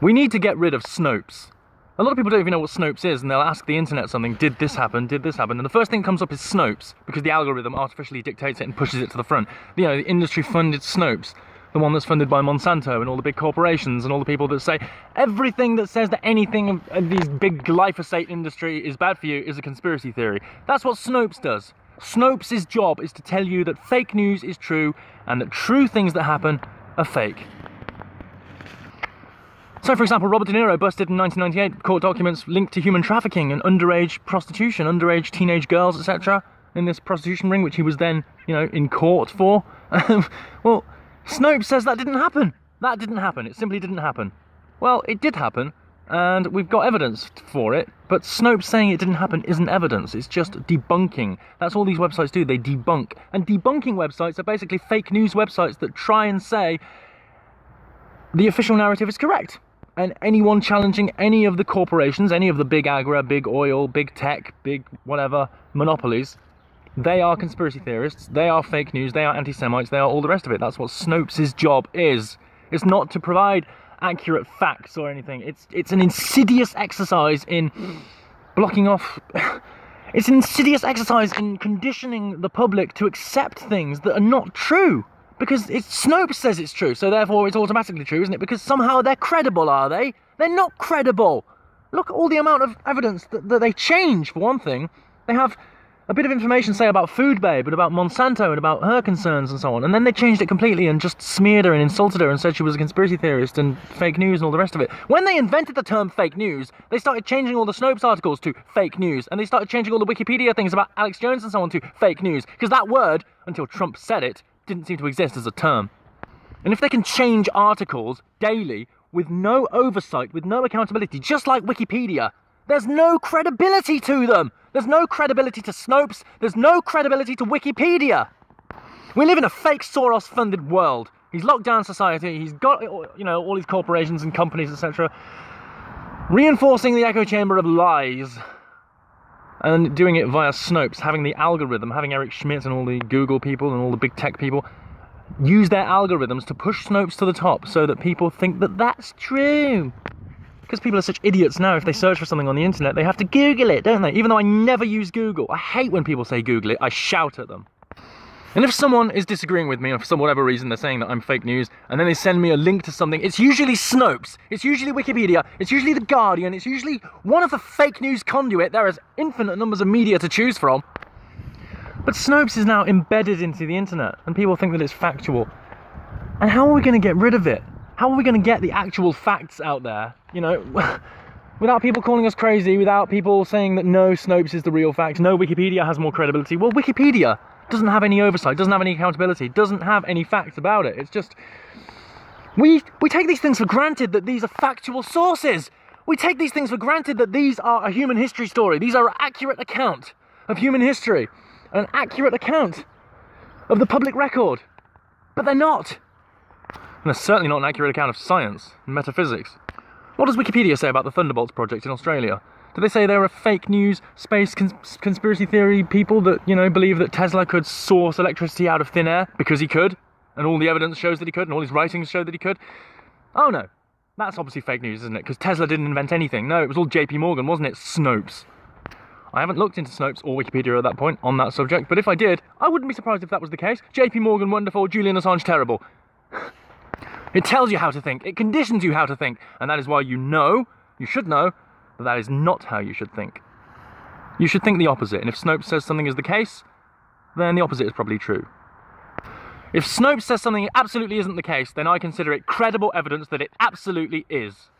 We need to get rid of Snopes. A lot of people don't even know what Snopes is, and they'll ask the internet something, did this happen, did this happen? And the first thing that comes up is Snopes, because the algorithm artificially dictates it and pushes it to the front. You know, the industry-funded Snopes, the one that's funded by Monsanto and all the big corporations and all the people that say everything that says that anything of these big glyphosate industry is bad for you is a conspiracy theory. That's what Snopes does. Snopes' job is to tell you that fake news is true and that true things that happen are fake. So, for example, Robert De Niro busted in 1998 court documents linked to human trafficking and underage prostitution, underage teenage girls, etc. in this prostitution ring, which he was then, you know, in court for. Well, Snopes says that didn't happen. That didn't happen. It simply didn't happen. Well, it did happen, and we've got evidence for it, but Snopes saying it didn't happen isn't evidence. It's just debunking. That's all these websites do. They debunk. And debunking websites are basically fake news websites that try and say the official narrative is correct. And anyone challenging any of the corporations, any of the big agri, big oil, big tech, big whatever monopolies, they are conspiracy theorists, they are fake news, they are anti-Semites, they are all the rest of it. That's what Snopes' job is. It's not to provide accurate facts or anything. It's an insidious exercise in blocking off... It's an insidious exercise in conditioning the public to accept things that are not true. Because Snopes says it's true, so therefore it's automatically true, isn't it? Because somehow they're credible, are they? They're not credible. Look at all the amount of evidence that they change, for one thing. They have a bit of information, say, about Food Babe, and about Monsanto, and about her concerns, and so on. And then they changed it completely and just smeared her and insulted her and said she was a conspiracy theorist and fake news and all the rest of it. When they invented the term fake news, they started changing all the Snopes articles to fake news. And they started changing all the Wikipedia things about Alex Jones and so on to fake news. Because that word, until Trump said it, didn't seem to exist as a term. And if they can change articles daily with no oversight, with no accountability, just like Wikipedia, there's no credibility to them. There's no credibility to Snopes. There's no credibility to Wikipedia. We live in a fake Soros-funded world. He's locked down society. He's got, you know, all these corporations and companies, etc., reinforcing the echo chamber of lies. And doing it via Snopes, having the algorithm, having Eric Schmidt and all the Google people and all the big tech people use their algorithms to push Snopes to the top so that people think that that's true. Because people are such idiots now, if they search for something on the internet, they have to Google it, don't they? Even though I never use Google. I hate when people say Google it, I shout at them. And if someone is disagreeing with me, or for some whatever reason they're saying that I'm fake news, and then they send me a link to something, it's usually Snopes, it's usually Wikipedia, it's usually The Guardian, it's usually one of the fake news conduit. There is infinite numbers of media to choose from. But Snopes is now embedded into the internet, and people think that it's factual. And how are we going to get rid of it? How are we going to get the actual facts out there? You know, without people calling us crazy, without people saying that no, Snopes is the real fact, no, Wikipedia has more credibility. Well, Wikipedia doesn't have any oversight, doesn't have any accountability, doesn't have any facts about it. It's just, we take these things for granted that these are factual sources. We take these things for granted that these are a human history story. These are an accurate account of human history, an accurate account of the public record. But they're not. And they're certainly not an accurate account of science and metaphysics. What does Wikipedia say about the Thunderbolts project in Australia? Do they say they're a fake news, space conspiracy theory people that, you know, believe that Tesla could source electricity out of thin air because he could, and all the evidence shows that he could, and all his writings show that he could? Oh no, that's obviously fake news, isn't it? Because Tesla didn't invent anything. No, it was all JP Morgan, wasn't it? Snopes. I haven't looked into Snopes or Wikipedia at that point on that subject, but if I did, I wouldn't be surprised if that was the case. JP Morgan wonderful, Julian Assange terrible. It tells you how to think, it conditions you how to think, and that is why you should know, that is not how you should think. You should think the opposite, and if Snopes says something is the case, then the opposite is probably true. If Snopes says something absolutely isn't the case, then I consider it credible evidence that it absolutely is.